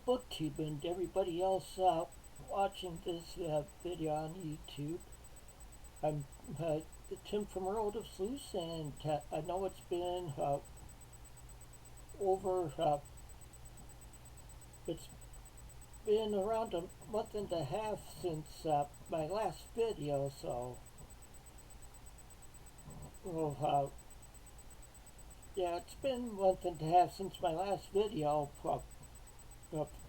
BookTube and everybody else watching this video on YouTube. I'm Tim from World of Sleuths, and I know it's been over, it's been around a month and a half since my last video, so, well, yeah, it's been a month and a half since my last video.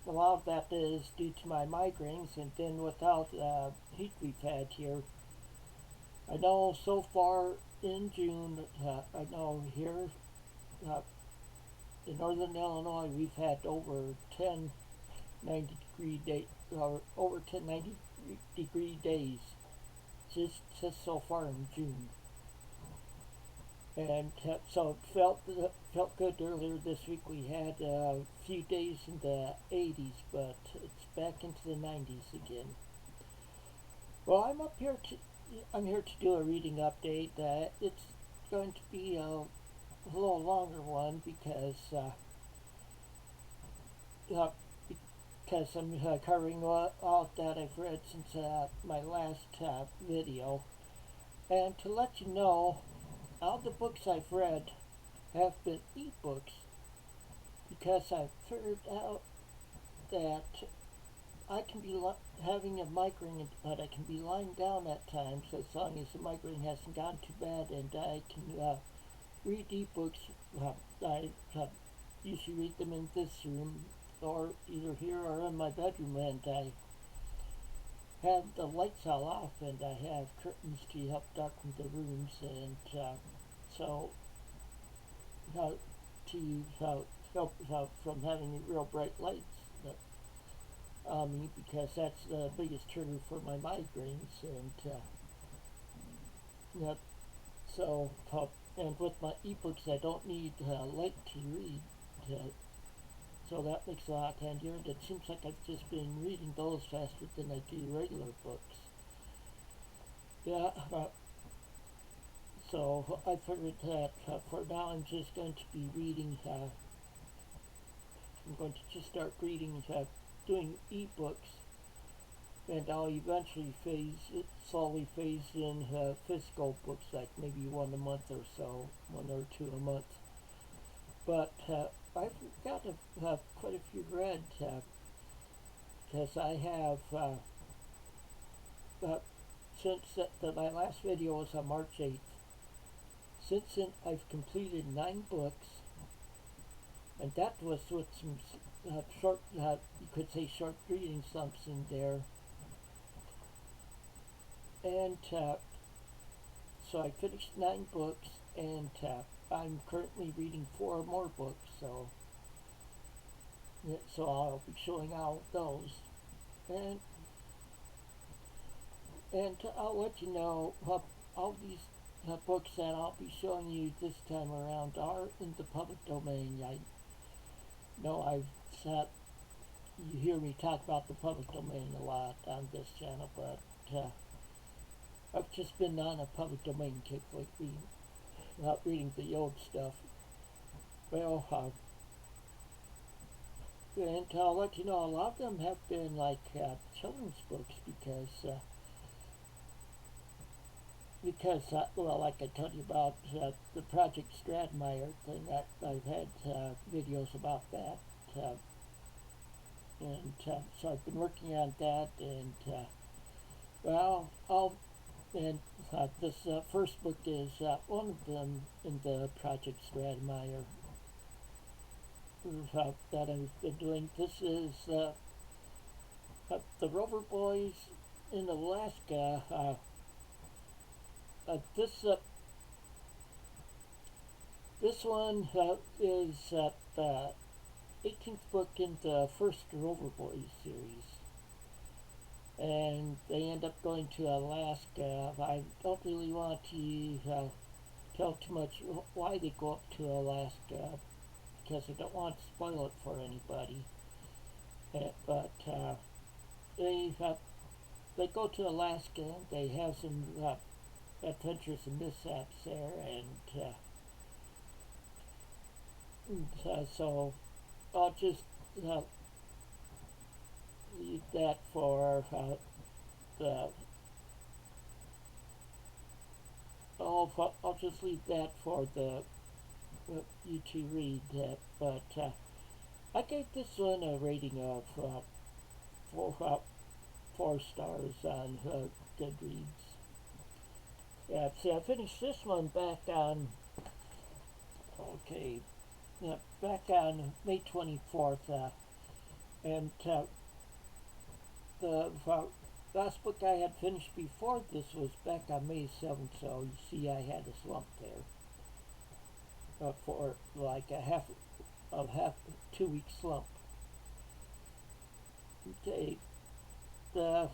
A lot of that is due to my migraines, and then without heat we've had here. I know so far in June, I know here uh, in northern Illinois we've had over 10 90-degree day, or over 10 90-degree days just so far in June. And so it felt good earlier this week. We had a few days in the 80s, but it's back into the 90s again. Well, I'm here to do a reading update. It's going to be a little longer one uh, because I'm covering all that I've read since my last video. And to let you know, all the books I've read have been ebooks because I've figured out that I can be having a migraine, but I can be lying down at times as long as the migraine hasn't gotten too bad, and I can read ebooks. I usually read them in this room, or either here or in my bedroom, and I have the lights all off, and I have curtains to help darken the rooms, and so to help from having real bright lights on me, because that's the biggest trigger for my migraines. And yeah, so and with my ebooks I don't need light to read, so that makes it a lot handier, and it seems like I've just been reading those faster than I do regular books. Yeah, so I figured that for now I'm just going to be reading, I'm going to just start reading, doing ebooks, and I'll eventually slowly phase in physical books, like maybe one a month or so, one or two a month. But I've got quite a few read, because I have, since my last video was on March 8th, since then I've completed 9 books, and that was with some short, you could say short reading slumps in there. And so I finished 9 books, and I'm currently reading 4 more books, so I'll be showing all those. And I'll let you know, all these books that I'll be showing you this time around are in the public domain. I know you hear me talk about the public domain a lot on this channel, but I've just been on a public domain kick lately, not reading the old stuff. Well, and I'll let you know, a lot of them have been like children's books, because well, like I told you about the Project Stradmeyer thing, that I've had videos about that, and so I've been working on that, and well, and this first book is one of them in the Project Stradmeyer that I've been doing. This is the Rover Boys in Alaska. This one is the 18th book in the first Rover Boys series, and they end up going to Alaska. I don't really want to tell too much why they go up to Alaska, because I don't want to spoil it for anybody. But they go to Alaska, and they have some adventures and mishaps there, and so I'll just leave that for the. I'll just leave that for the you to read. But I gave this one a rating of four stars on Goodreads. Yeah, see, I finished this one back on. Okay, back on May 24th, and the last book I had finished before this was back on May 7th, so you see I had a slump there for like a half 2 week slump. Okay, the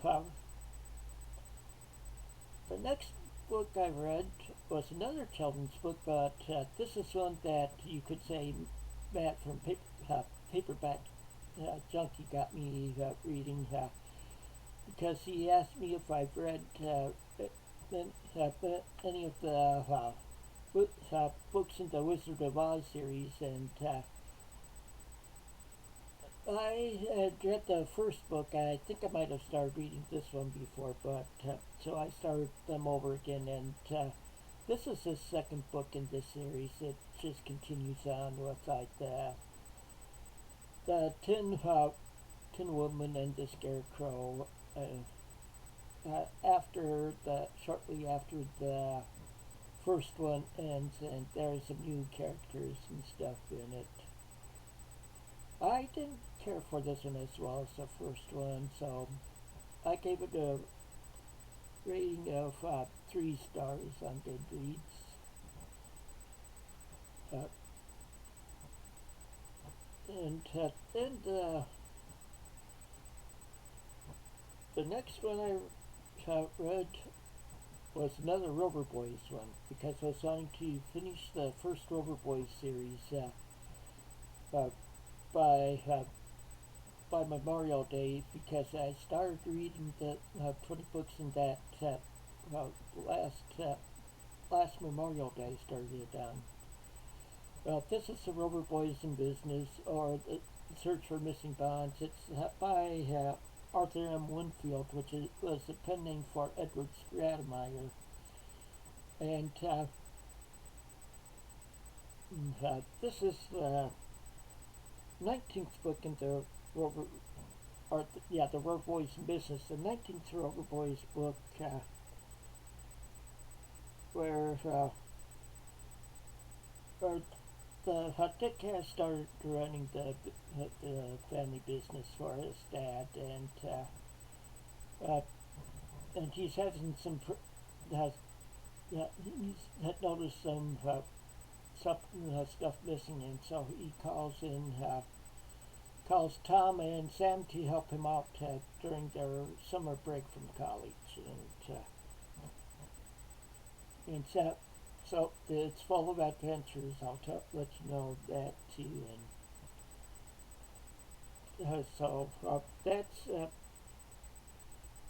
next book I read was another children's book, but this is one that you could say Matt from Paperback Junkie got me reading because he asked me if I've read any of the books in the Wizard of Oz series, and I had read the first book. I think I might have started reading this one before, but so I started them over again, and this is the second book in this series. It just continues on with like the Tin Woman and the Scarecrow. Shortly after the first one ends, and there's some new characters and stuff in it. I didn't care for this one as well as the first one, so I gave it a rating of 3 stars on Goodreads. And then the next one I read was another Rover Boys one, because I was wanting to finish the first Rover Boys series by Memorial Day, because I started reading the 20 books in that last Memorial Day. I started it on. Well, this is the Rover Boys in Business, or the Search for Missing Bonds. It's by Arthur M. Winfield, which was the pen name for Edward Stratemeyer. And this is the 19th book in the Rover Boys in Business. The 19th Rover Boys book, where Dick has started running the family business for his dad, and he's having he's noticed some stuff missing, and so he calls Tom and Sam to help him out during their summer break from college, and so it's full of adventures. I'll let you know that too. And so that's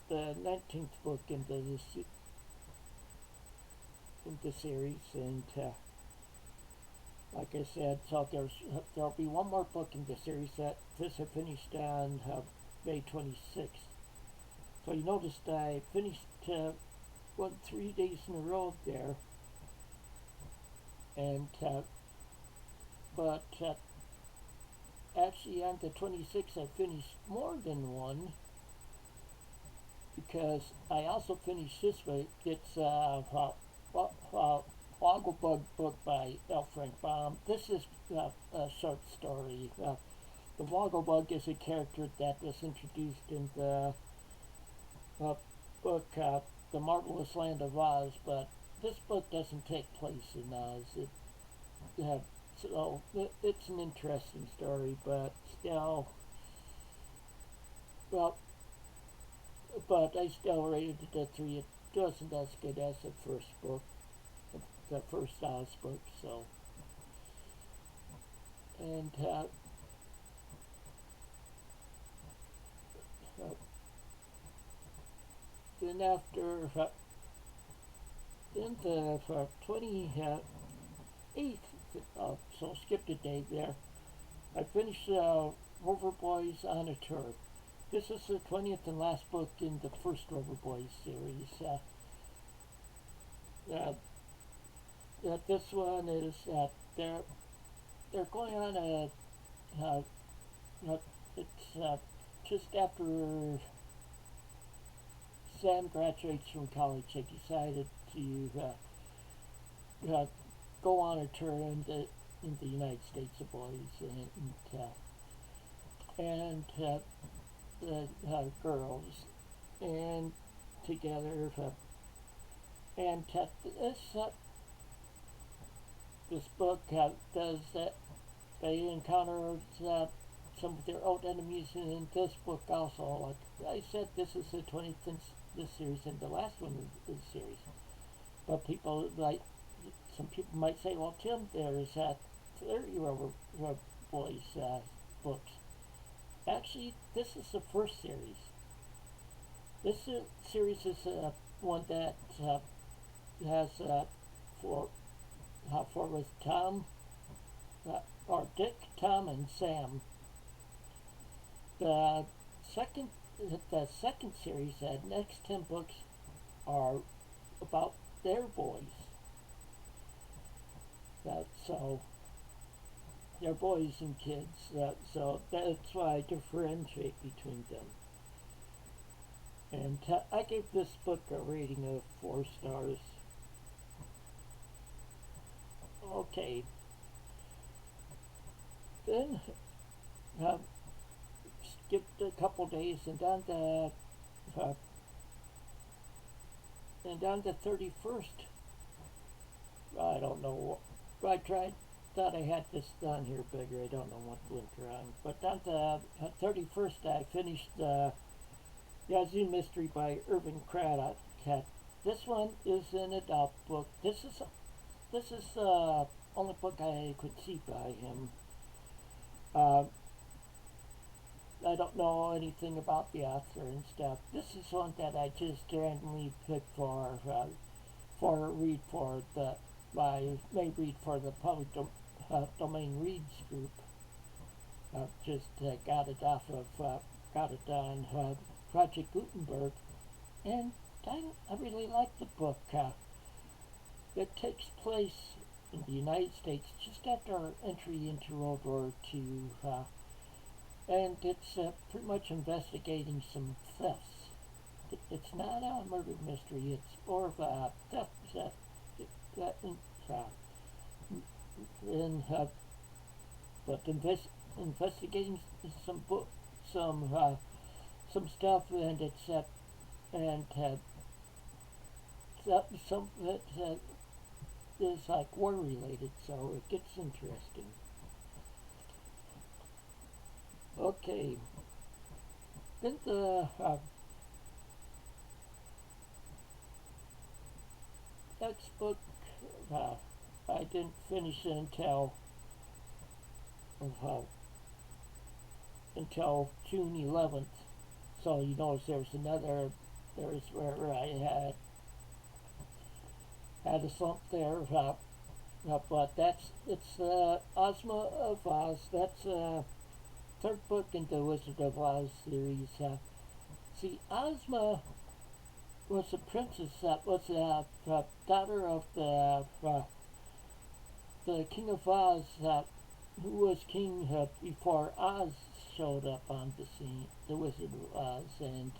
the 19th book in the series, and like I said, so there'll be one more book in the series that this I finished on May 26th. So you noticed I finished 3 days in a row there. And but actually on the 26th I finished more than one, because I also finished this week. It's Wogglebug book by L. Frank Baum. This is a short story. The Wogglebug is a character that was introduced in the book The Marvelous Land of Oz, but this book doesn't take place in Oz. So it's an interesting story, but still, but I still rated it a 3. It wasn't as good as the first book, the first Oz book. So, and then after. Then the 28th, so skipped a day there, I finished Rover Boys on a Tour. This is the 20th and last book in the first River Boys series. Uh, this one is they're going on it's just after Sam graduates from college. They decided to go on a tour in the United States of boys and the girls and together and this book does that they encounter some of their old enemies in this book also. Like I said, this is the 20th in this series and the last one in this series. But some people might say, well, Tim, there's 30-year-old boys books. Actually, this is the first series. This series is one that has for with Tom, or Dick, Tom, and Sam. The second series, the next 10 books, are about their boys. So they're boys and kids. So that's why I differentiate between them. And I gave this book a rating of 4 stars. Okay. Then skipped a couple days and down to 31st. I don't know. I thought I had this down here bigger. I don't know what went wrong. But down to 31st, I finished Yazoo Mystery by Irvin Craddock. This one is an adult book. This is the only book I could see by him. I don't know anything about the author and stuff. This is one that I just randomly picked for read for the my may read for the public domain reads group. Just got it off of got it on Project Gutenberg, and I really like the book. It takes place in the United States just after our entry into World War II, and it's pretty much investigating some thefts. It's not a murder mystery, it's more of a theft but investigating some stuff, and it's and some that is like war related, so it gets interesting. Okay, then the next book I didn't finish it until June 11th. So you notice there's where I had a slump there. But it's Ozma of Oz. That's third book in the Wizard of Oz series. See, Ozma was a princess that was a daughter of the King of Oz, who was king before Oz showed up on the scene, the Wizard of Oz, and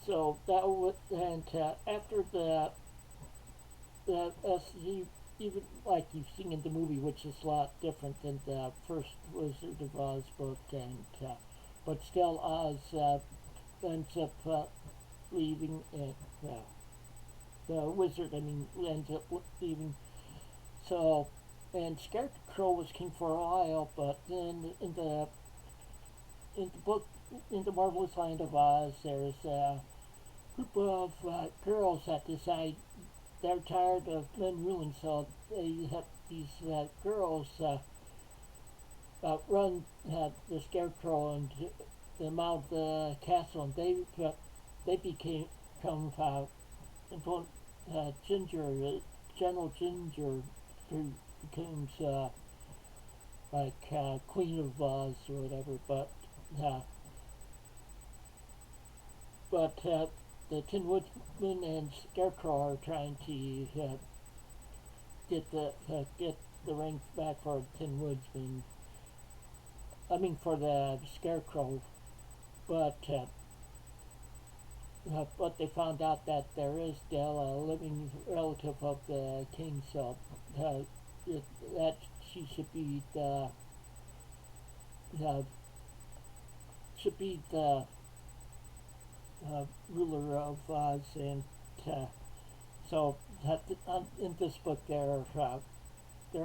so that was, and after as you even like you've seen in the movie, which is a lot different than the first Wizard of Oz book, and but still Oz ends up leaving, and the wizard, ends up leaving. So, and Scarecrow was king for a while, but then in the book, in the Marvelous Land of Oz, there's a group of girls that decide they're tired of men ruling, so they have these girls run the Scarecrow and them out of the castle, and they become Ginger, General Ginger, who becomes like Queen of Oz or whatever, uh, but the Tin Woodman and Scarecrow are trying to get the ring back for the Tin Woodsman. I mean for the Scarecrow, but but they found out that there is still a living relative of the king, so uh, that she uh, should be the ruler of Oz, and so in this book they're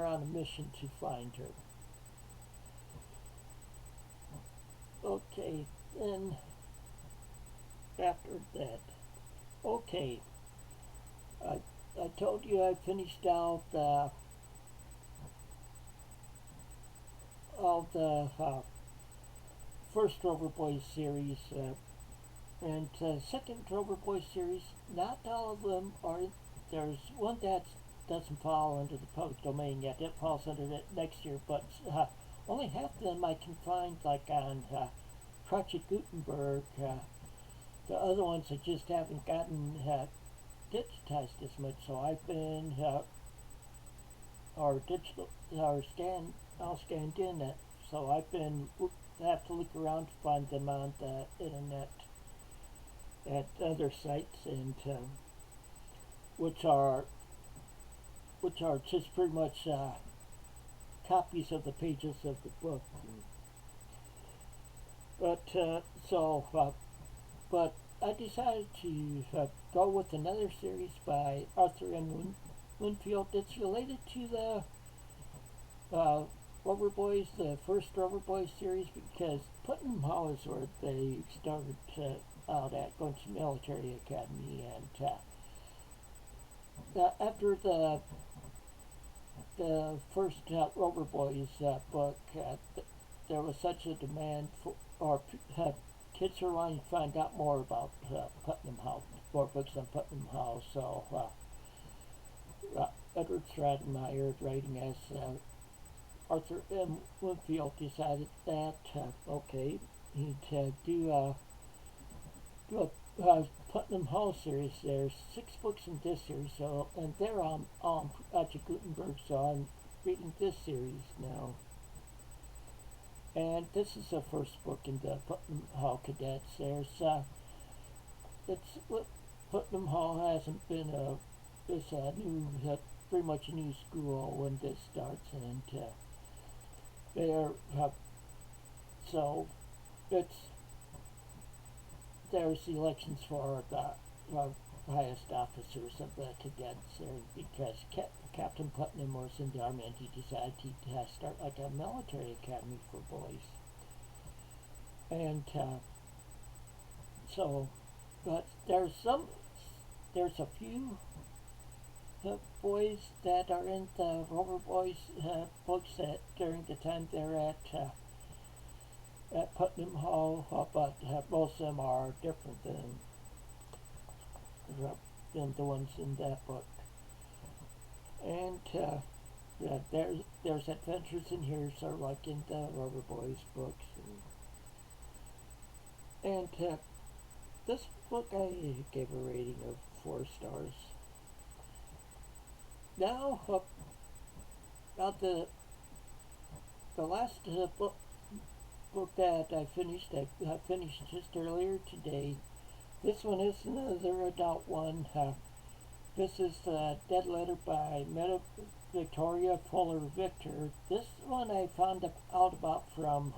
on a mission to find her. Okay, then after that, okay, I I told you I finished out all the first Rover Boys series, and second Rover Boys series. Not all of them are. There's one that doesn't fall under the public domain yet. It falls under it next year, but only half of them I can find, like on Project Gutenberg. The other ones I just haven't gotten digitized as much, so I've been or digital or all scanned in it. So I've been have to look around to find them on the internet at other sites, and which are just pretty much copies of the pages of the book. But but I decided to go with another series by Arthur M. Winfield. It's related to the Rover Boys, the first Rover Boys series, because Putnam Hall is where they started out at, going to military academy, and after the first Rover Boys book, there was such a demand for, or kids were wanting to find out more about Putnam Hall, more books on Putnam Hall, so Edward Stratemeyer, writing as Arthur M. Winfield, decided that okay, he'd do a Putnam Hall series. There's 6 books in this series, so and they're on Project Gutenberg, so I'm reading this series now. And this is the first book in the Putnam Hall Cadets. Putnam Hall hasn't been it's a new, pretty much a new school when this starts, and they're so it's there's elections for the highest officers of the cadets there, because Captain Putnam was in the army, and he decided to start like a military academy for boys. And so, but there's a few boys that are in the Rover Boys books that during the time they're at Putnam Hall, but most of them are different than the ones in that book. And there's adventures in here, sort of like in the Rover Boys books. And this book I gave a rating of 4 stars. Now, about the last book that I finished just earlier today. This one is another adult one. This is Dead Letter by Meta Victoria Fuller Victor. This one I found out about from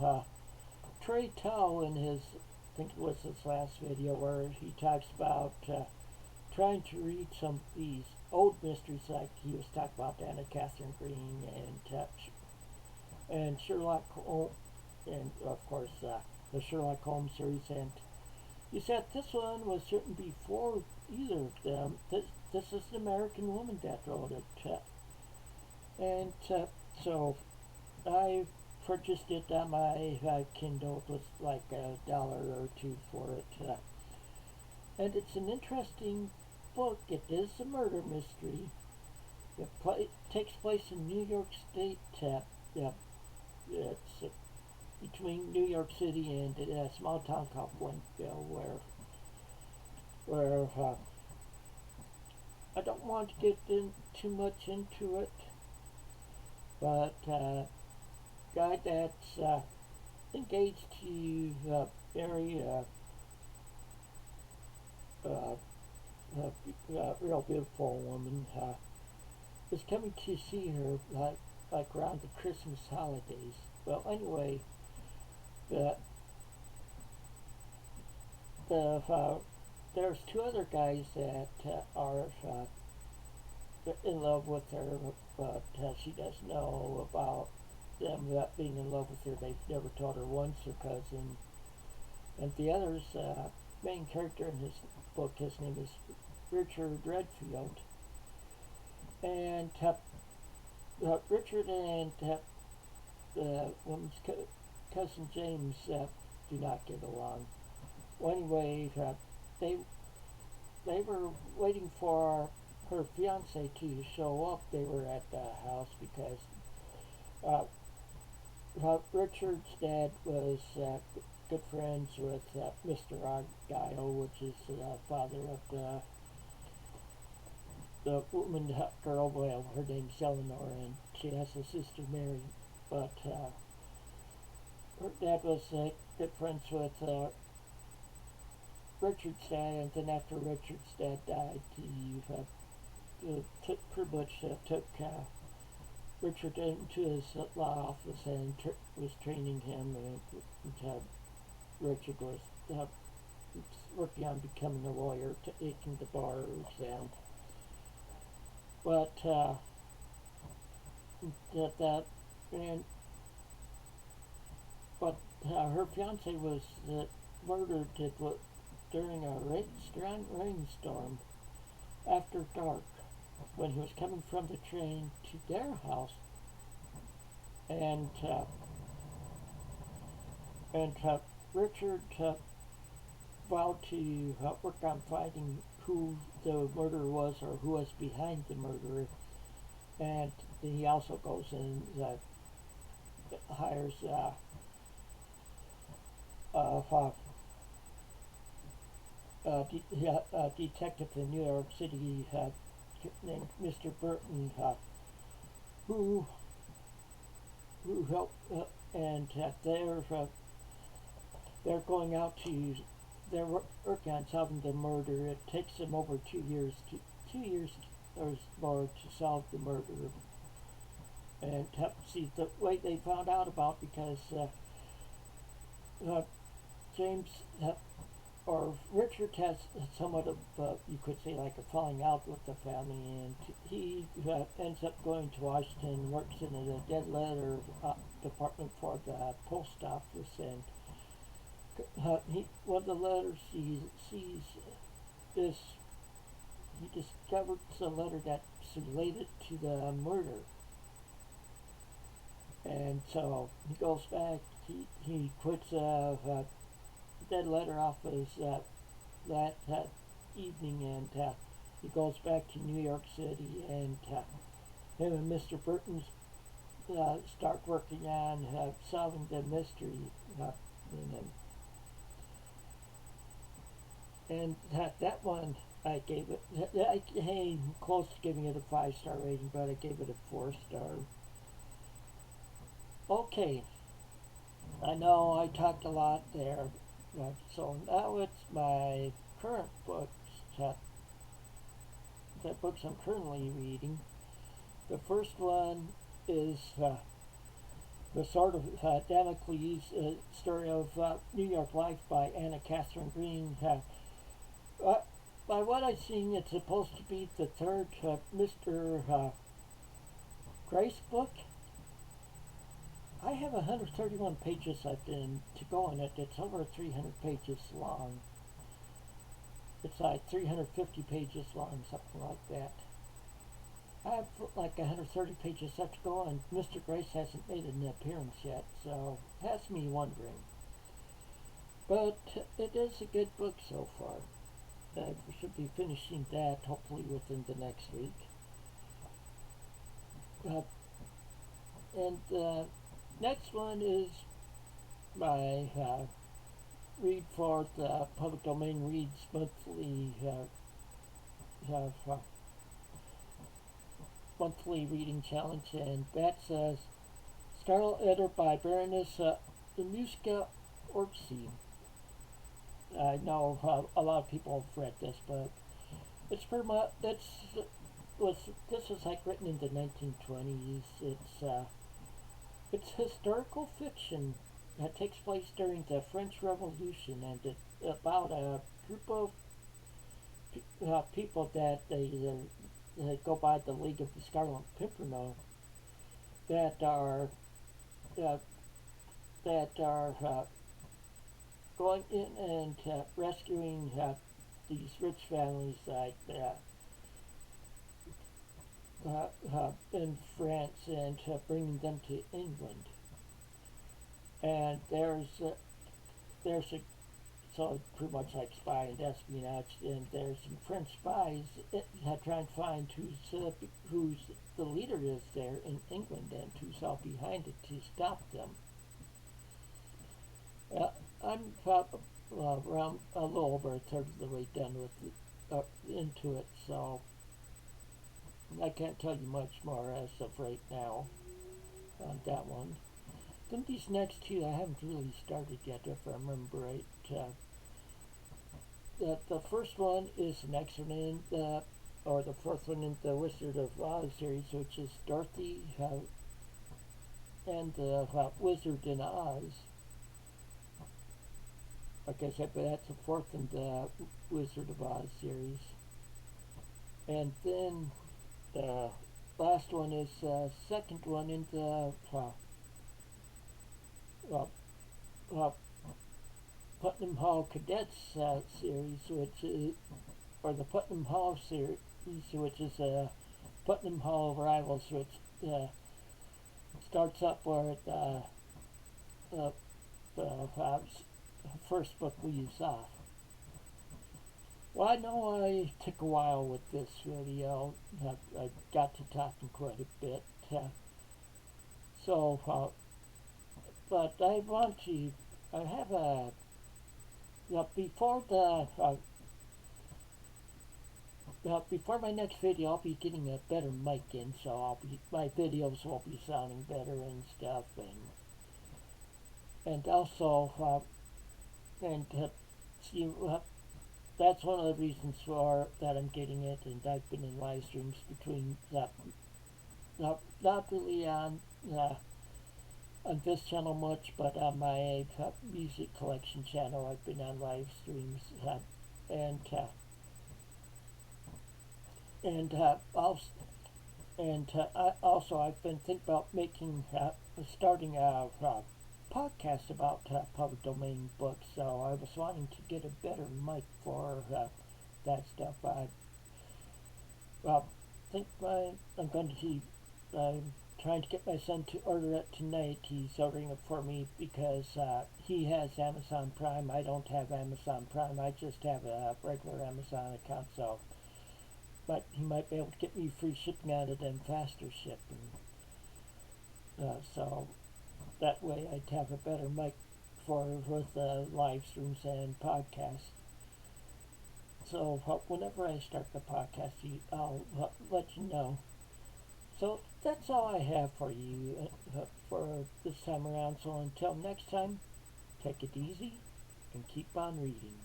Trey Tao in his, I think it was his last video, where he talks about trying to read some of these old mysteries, like he was talking about Anna Catherine Green and Sherlock Holmes, and of course the Sherlock Holmes series. And he said this one was written before either of them. This is an American woman that wrote it, and so I purchased it on my Kindle. It was like $1 or $2 for it, and it's an interesting book. It is a murder mystery. It takes place in New York State. It's between New York City and a small town called Wentville, where I don't want to get too much into it, but guy that's engaged to marry uh, real beautiful woman is coming to see her like around the Christmas holidays. Well, anyway, the there's two other guys that are in love with her, but she doesn't know about them being in love with her. They've never told her. One's her cousin, and the other's main character in his book. His name is Richard Redfield, and Richard and the woman's cousin James do not get along. Well, anyway, they they were waiting for her fiance to show up. They were at the house because Richard's dad was good friends with Mr. Argyle, which is the father of the woman, girl. Well, her name's Eleanor, and she has a sister Mary. But her dad was good friends with Richard's dad, and then after Richard's dad died, he pretty much took Richard into his law office and was training him, and Richard was working on becoming a lawyer, taking the bar exam. But that and but her fiance was murdered during a strong rainstorm after dark when he was coming from the train to their house, and Richard vowed to work on finding who the murderer was or who was behind the murder, and he also goes and hires a detective in New York City named Mr. Burton, who helped, and they're going out to they're working on solving the murder. It takes them over 2 years or more to solve the murder, and see the way they found out about, because James or Richard has somewhat of, you could say, like a falling out with the family, and he ends up going to Washington, works in a dead letter department for the post office, and one of the letters he sees is, he discovers a letter that's related to the murder, and so he goes back, he puts dead letter off his that evening, and he goes back to New York City, and him and Mr. Burton start working on solving the mystery, and that one I gave it. I came close to giving it a 5-star rating, but I gave it a 4-star. Okay, I know I talked a lot there. So now it's my current books, the books I'm currently reading. The first one is The Sword of Damocles, story of New York life by Anna Katharine Green. By what I've seen, it's supposed to be the third Mr. Grace book. I have 131 pages left in to go in it. It's over 300 pages long. It's like 350 pages long, something like that. I have like 130 pages left to go, and Mr. Grace hasn't made an appearance yet, so it has me wondering. But it is a good book so far. We should be finishing that hopefully within the next week. And Next one is my read for the Public Domain Reads monthly uh, monthly reading challenge, and that says Scarlet Letter by Baroness Anushka Orczy. I know a lot of people have read this, but it's pretty much this was like written in the 1920s. It's historical fiction that takes place during the French Revolution, and it's about a group of people that they go by the League of the Scarlet Pimpernel that are uh, going in and rescuing these rich families like in France and bringing them to England. And there's a so pretty much like spy and espionage, and there's some French spies trying to find who's the leader is there in England and who's all behind it to stop them. I'm around a little over a third of the way done with into it, so I can't tell you much more as of right now on that one. Then these next two I haven't really started yet, if I remember right. The first one is the next one in or the fourth one in the Wizard of Oz series, which is Dorothy and the Wizard in Oz. Like I said, but that's the fourth in the Wizard of Oz series. And then the last one is the second one in the Putnam Hall Cadets series, which is, or the Putnam Hall series, which is Putnam Hall Rivals, which starts up where the first book leaves off. Well, I know I took a while with this video. I got to talking quite a bit. But I want to. I have a. Before my next video, I'll be getting a better mic in, so my videos will be sounding better and stuff, and also see. That's one of the reasons for that I'm getting it, and I've been in live streams between not really on this channel much, but on my music collection channel, I've been on live streams, and also I've been thinking about starting a podcast about public domain books. So I was wanting to get a better mic for that stuff. I think I'm going to. I'm trying to get my son to order it tonight. He's ordering it for me because he has Amazon Prime. I don't have Amazon Prime. I just have a regular Amazon account. So, but he might be able to get me free shipping on it and faster shipping. So that way I'd have a better mic with live streams and podcasts. So whenever I start the podcast, I'll let you know. So that's all I have for you for this time around. So until next time, take it easy and keep on reading.